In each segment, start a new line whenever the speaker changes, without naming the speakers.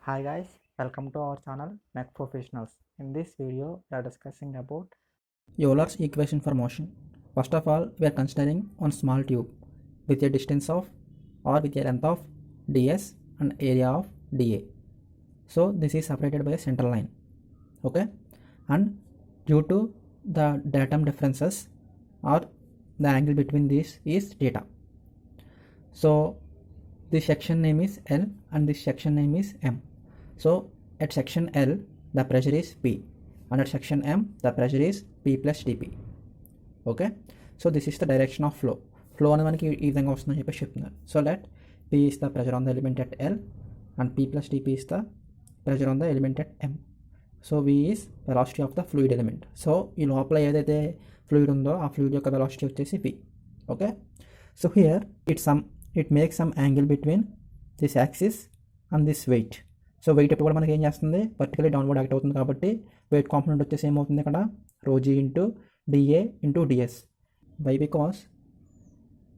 Hi guys, welcome to our channel Mac Professionals. In this video, we are discussing about
Euler's equation for motion. First of all, we are considering one small tube with a distance of or with a length of ds and area of dA. So this is separated by a center line. Okay, and due to the datum differences or the angle between these is theta. So this section name is L and this section name is M. So at section L the pressure is P and at section M the pressure is P plus dP. Okay, so this is the direction of flow. Flow అనేది మనకి ఈ విధంగా వస్తుందని చెప్పేసి చెప్తున్నారు. So let P is the pressure on the element at L and P plus dP is the pressure on the element at M. So V is velocity of the fluid element. So ఈ లోపల ఏదైతే fluid ఉందో ఆ fluid యొక్క velocity వచ్చేసి V. Okay, so here it makes some angle between this axis and this weight. So weight ఎప్పుడు కూడా మనకి ఏం చేస్తుంది, వర్టికల్లీ డౌన్వర్డ్ యాక్ట్ అవుతుంది కాబట్టి వెయిట్ కాంపోనెంట్ వచ్చేసి ఏమవుతుంది ఇక్కడ ρg into dA into ds. Why because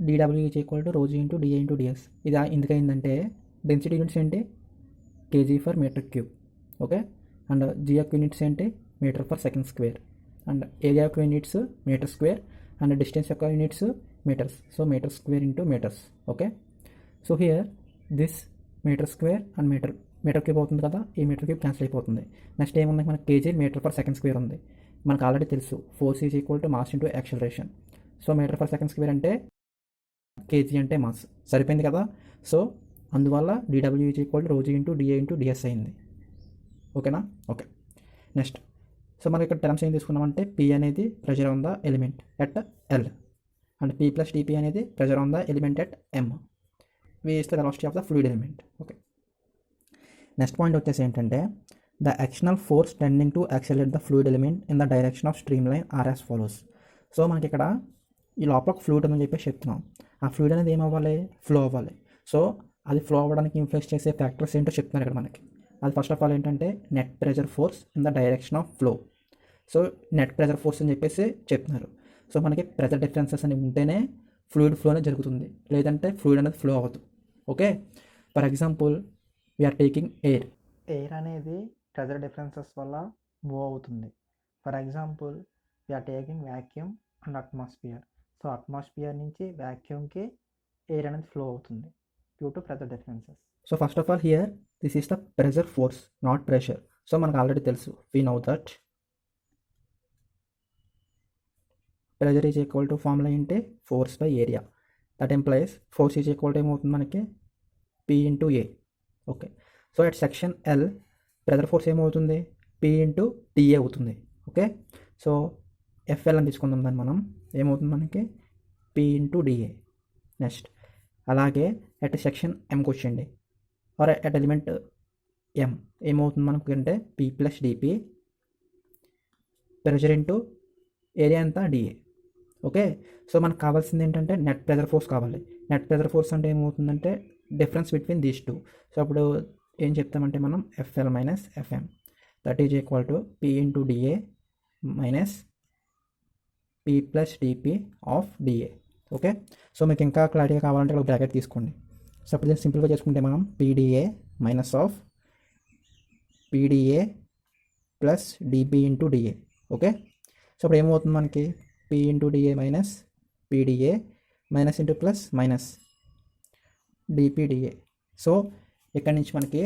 dW is equal to ρg into dA into ds. ఇది ఎందుకైందంటే డెన్సిటీ యూనిట్స్ ఏంటి kg per metre cube. Okay, and g యొక్క యూనిట్స్ ఏంటి metre per second square, and area యొక్క units metre square, and distance యొక్క units metres. So metre square into metres. Okay, so here this metre square and metre cube అవుతుంది కదా, ఈ metre cube cancel అయిపోతుంది. Next ఏముంది మనకి KG meter per second square ఉంది. మనకు ఆల్రెడీ తెలుసు force is equal to mass into acceleration. So meter per second square అంటే కేజీ అంటే మాస్, సరిపోయింది కదా. సో అందువల్ల dW is equal to ρg into dA into ds అయింది. ఓకేనా? ఓకే, నెక్స్ట్ సో మనకి ఇక్కడ టర్మ్స్ ఏం తీసుకున్నామంటే P అనేది pressure on the element at L and P plus dP అనేది pressure on the element at M. V is the velocity of the fluid element. Okay, next point వచ్చేసి ఏంటంటే the actional force tending to accelerate the fluid element in the direction of stream line or as follows. So మనకి ఇక్కడ ఈ లోపల fluid అని చెప్పేసి చెప్తున్నాం. ఆ ఫ్లూయిడ్ అనేది ఏమవ్వాలి, ఫ్లో అవ్వాలి. సో అది ఫ్లో అవ్వడానికి ఇన్ఫ్లుయెన్స్ చేసే ఫ్యాక్టర్స్ ఏంటో చెప్తున్నారు ఇక్కడ మనకి. అది ఫస్ట్ ఆఫ్ ఆల్ ఏంటంటే net pressure force in the direction of flow. So net pressure force అని చెప్పేసి చెప్తున్నారు. సో మనకి ప్రెషర్ డిఫరెన్సెస్ అని ఉంటేనే ఫ్లూయిడ్ ఫ్లో అనేది జరుగుతుంది, లేదంటే ఫ్లూయిడ్ అనేది ఫ్లో అవ్వదు. Okay, for example we are taking air.
Air అనేది ప్రెజర్ డిఫరెన్సెస్ వల్ల మూవ్ అవుతుంది. For example we are taking vacuum and atmosphere. So atmosphere నుంచి వ్యాక్యూమ్కి ఎయిర్ అనేది ఫ్లో అవుతుంది due to pressure differences.
So first of all here this is the pressure force, not pressure. So మనకు already తెలుసు we know that pressure is equal to formula ఏంటి force by area. That implies force is equal to ఏమవుతుంది మనకి P into A. Okay, so at section L pressure force ఏమవుతుంది P into dA అవుతుంది. Okay, so FL అని తీసుకుందాం దాన్ని మనం, ఏమవుతుంది మనకి P ఇంటూ dA. నెక్స్ట్ అలాగే అట్ సెక్షన్ Mకి వచ్చండి ఆర్ అట్ ఎలిమెంట్ M ఏమవుతుంది మనకు అంటే P plus dP pressure into area అంతా dA. ఓకే, సో మనకు కావాల్సింది ఏంటంటే నెట్ ప్రెషర్ ఫోర్స్ కావాలి. నెట్ ప్రెషర్ ఫోర్స్ అంటే ఏమవుతుందంటే difference between these two. So అప్పుడు ఏం చెప్తామంటే మనం FL minus FM that is equal to P into dA minus P plus dP of dA. Okay, so మీకు ఇంకా క్లారిటీగా కావాలంటే ఒక బ్రాకెట్ తీసుకోండి. సో అప్పుడు దీన్ని సింపుల్గా చేసుకుంటే మనం PdA minus of PdA plus dP into dA. Okay, so అప్పుడు ఏమవుతుంది మనకి P into dA minus PdA minus into plus minus dPdA. So ఇక్కడ నుంచి మనకి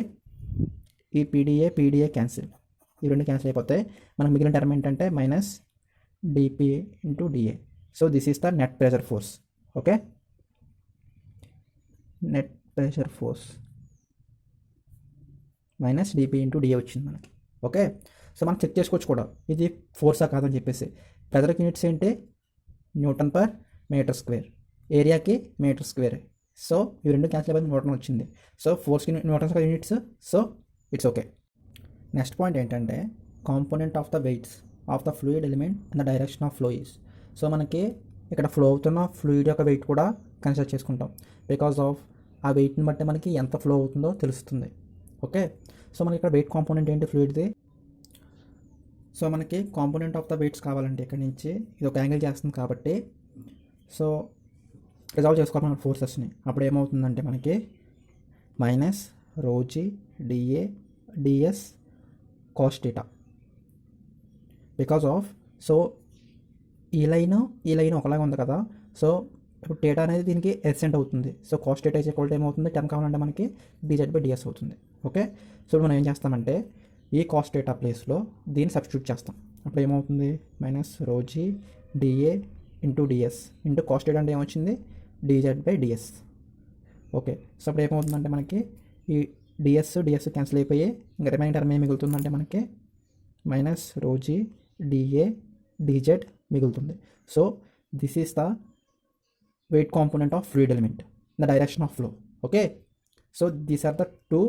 ఈ PdA క్యాన్సిల్, ఈ రెండు క్యాన్సిల్ అయిపోతాయి. మనకు మిగిలిన టర్మ్ ఏంటంటే minus dP into dA. So this is the net pressure force. Okay, net pressure force minus dP into dA వచ్చింది మనకి. ఓకే, సో మనం చెక్ చేసుకోవచ్చు కూడా ఇది ఫోర్సా కాదని చెప్పేసి. ప్రెషర్ యూనిట్స్ ఏంటి న్యూటన్ పర్ మీటర్ స్క్వేర్, ఏరియాకి మీటర్ స్క్వేర్. సో ఈ రెండు క్యాన్సిల్ అయిపోయి న్యూటన్ వచ్చింది. సో ఫోర్స్కి newtons units. So it's okay. Next point ఏంటంటే component of the weights of the fluid element in the direction of flow is. So మనకి ఇక్కడ flow అవుతున్న ఫ్లూయిడ్ యొక్క వెయిట్ కూడా కన్సిడర్ చేసుకుంటాం. బికాస్ ఆఫ్ ఆ వెయిట్ని బట్టి మనకి ఎంత ఫ్లో అవుతుందో తెలుస్తుంది. ఓకే, సో మనకి ఇక్కడ వెయిట్ కాంపోనెంట్ ఏంటి ఫ్లూయిడ్ది. సో మనకి కాంపోనెంట్ ఆఫ్ ద వెయిట్స్ కావాలంటే ఇక్కడ నుంచి ఇది ఒక యాంగిల్ చేస్తుంది కాబట్టి సో రిజాల్వ్ చేసుకోవాలి మన ఫోర్సెస్ని. అప్పుడు ఏమవుతుందంటే మనకి minus ρg dA ds cos theta because of so ఈ లైన్ ఒకలాగా ఉంది కదా. సో ఇప్పుడు డేటా అనేది దీనికి ఎసెంట్ అవుతుంది. So cost data is equal to ఏమవుతుంది, టర్మ్ కావాలంటే మనకి dz బై ds అవుతుంది. ఓకే, సో మనం ఏం చేస్తామంటే ఈ కాస్ట్ డేటా ప్లేస్లో దీన్ని సబ్స్టిట్యూట్ చేస్తాం. అప్పుడు ఏమవుతుంది, minus rho g dA into ds into cos theta అంటే ఏమొచ్చింది, dz by ds. Okay, so అప్పుడు ఏమవుతుందంటే మనకి ఈ ds క్యాన్సిల్ అయిపోయి ఇంకా రిమైనింగ్ టర్మ్ ఏం మిగులుతుందంటే మనకి మైనస్ రోజీ dA dz మిగులుతుంది. So this is the weight component of fluid element in the direction of flow. Okay, so these are the two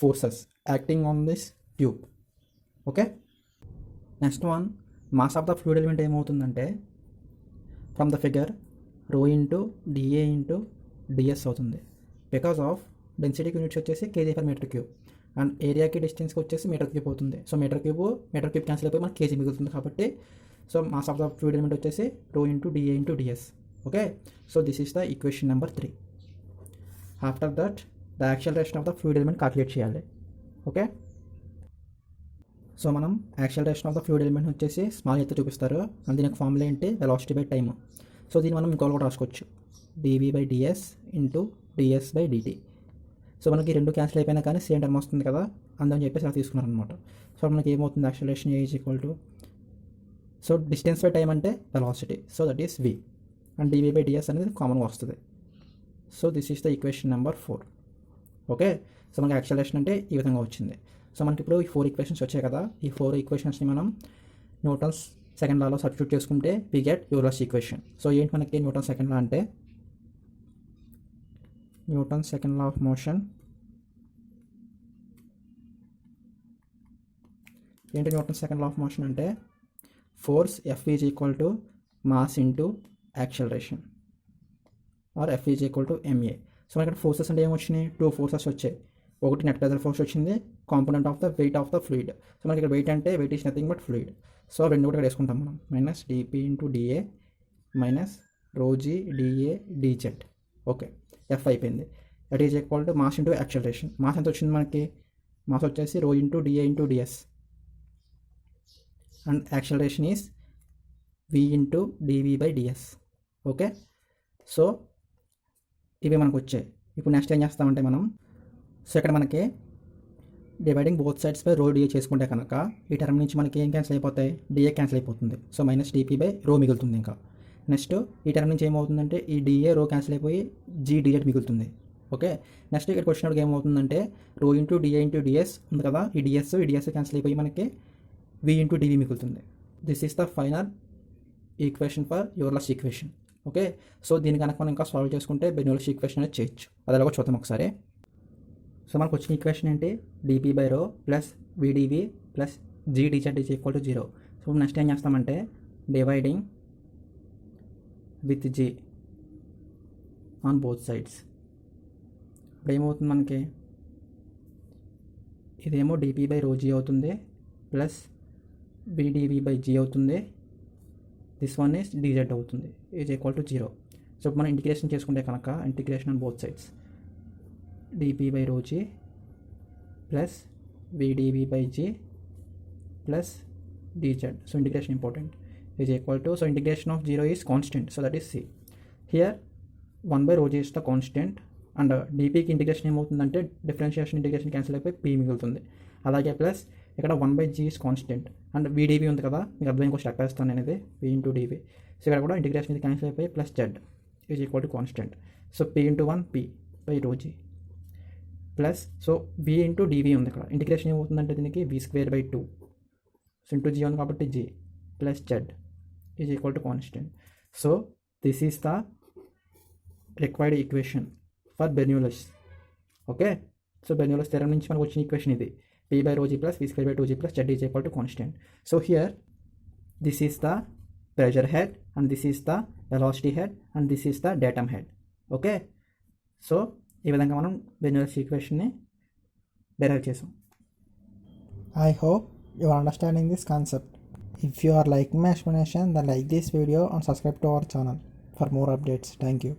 forces acting on this tube. Okay, next one, mass of the fluid element ఏమవుతుందంటే from the figure rho into dA into ds అవుతుంది. Because of డెన్సిటీకి units వచ్చేసి kg per meter cube and ఏరియాకి డిస్టెన్స్కి వచ్చేసి metre cube అవుతుంది. So metre cube cancel అయిపోయి మనకి KG మిగులుతుంది కాబట్టి so mass of the fluid element వచ్చేసి rho into dA into ds. Okay, so this is the equation number 3. After that the acceleration of the fluid element calculate చేయాలి. Okay, so మనం acceleration of the fluid element వచ్చేసి small అయితే చూపిస్తారు and దీనికి formula ఏంటి, velocity by time. So దీన్ని మనం ఇంకోటి కూడా రాసుకోవచ్చు, dv by ds into ds by dt. So మనకి రెండు క్యాన్సిల్ అయిపోయినా కానీ సేమ్ టర్మ్ వస్తుంది కదా, అందుకని చెప్పేసి అలా తీసుకున్నారు అనమాట. సో మనకి ఏమవుతుంది, acceleration is equal to, so distance by time అంటే velocity, so that is v and dv by ds అనేది కామన్గా వస్తుంది. So this is the equation number 4. Okay, so మనకి యాక్సలరేషన్ అంటే ఈ విధంగా వచ్చింది. సో మనకి ఇప్పుడు ఈ 4 ఈక్వేషన్స్ వచ్చాయి కదా, ఈ 4 ఈక్వేషన్స్ని మనం న్యూటన్స్ సెకండ్ లాలో సబ్స్టిట్యూట్ చేసుకుంటే we get Euler's equation. So ఏంటి మనకి న్యూటన్ సెకండ్ లా అంటే, Newton second law of motion ఏంటి, Newton second law of motion అంటే force F is equal to mass into acceleration or F is equal to ma. So మనకి ఇక్కడ forces అంటే ఏమొచ్చినాయి, 2 forces వచ్చాయి. ఒకటి నెట్ ప్రెజర్ ఫోర్స్ వచ్చింది, component of the weight of the fluid. So మనకి ఇక్కడ వెయిట్ అంటే weight is nothing but fluid. సో రెండు కూడా ఇక్కడ వేసుకుంటాం మనం, minus dp into dA minus rho g dA dz. Okay, F అయిపోయింది. That is equal to mass into acceleration. Mass ఎంత వచ్చింది మనకి, మాస్ వచ్చేసి rho into dA into ds and acceleration is v into dv by ds. Okay, so ఇవి మనకు వచ్చాయి. ఇప్పుడు next ఏం చేస్తామంటే మనం, సో ఇక్కడ మనకి dividing both sides by rho dA చేసుకుంటే కనుక ఈ టర్మ్ నుంచి మనకి ఏం క్యాన్సిల్ అయిపోతాయి, dA క్యాన్సిల్ అయిపోతుంది. So minus dp by rho మిగులుతుంది. ఇంకా నెక్స్ట్ ఈ టర్మ్ నుంచి ఏమవుతుందంటే ఈ dA రో క్యాన్సిల్ అయిపోయి g dz మిగులుతుంది. ఓకే, నెక్స్ట్ ఇక్కడికి వచ్చినప్పుడు ఏమవుతుందంటే రో ఇంటూ dA ఇంటూ ds ఉంది కదా, ఈ ds క్యాన్సిల్ అయిపోయి మనకి v ఇంటూ dv మిగులుతుంది. This is the final equation for Euler's equation. Okay, so దీని కనుక మనం ఇంకా సాల్వ్ చేసుకుంటే బెర్నౌల్లిస్ ఈక్వేషన్ అనేది చేయొచ్చు. అది ఎలాగో చూద్దాం ఒకసారి. సో మనకు వచ్చిన ఈక్వేషన్ ఏంటి, dp by rho plus vdv plus g dz is equal to 0. So next ఏం చేస్తామంటే dividing with g on both sides. ఇప్పుడు ఏమవుతుంది మనకి, ఇదేమో dp బై రో g అవుతుంది ప్లస్ vdv బై g అవుతుంది, దిస్ వన్ ఈస్ dz అవుతుంది, is equal to 0. So ఇప్పుడు మనం ఇంటిగ్రేషన్ చేసుకుంటే కనుక integration on both sides dp by rho g plus vdv by g plus dz. So integration important, is equal to, so integration of 0 is constant, so that is c. Here 1 by rho g is the constant and dpకి integration ఏమవుతుందంటే differentiation integration cancel అయిపోయి p మిగులుతుంది. అలాగే plus ఇక్కడ 1 by g is constant and vdv ఉంది కదా, మీకు అర్థం ఇంకో స్టెప్ వేస్తాను అనేది v ఇంటూ dv. సో ఇక్కడ కూడా ఇంటిగ్రేషన్ ఇది క్యాన్సిల్ అయిపోయి plus z is equal to constant. So p into 1 p by rho g plus, so v into dv ఉంది ఇక్కడ, ఇంటిగ్రేషన్ ఏమవుతుందంటే దీనికి v square by 2, so into g ఉంది కాబట్టి g plus z is equal to constant. So this is the required equation for Bernoulli's. Okay, so Bernoulli's theorem నుంచి మనకు వచ్చిన equation ఇది, p by rho g plus v square by 2g plus z is equal to constant. So here this is the pressure head and this is the velocity head and this is the datum head. Okay, so ఈ విధంగా మనం బెర్నౌల్లిస్ ఈక్వేషన్ని derive చేసాం.
I hope you are understanding this concept. If you are liking my explanation, then like this video and subscribe to our channel for more updates. Thank you.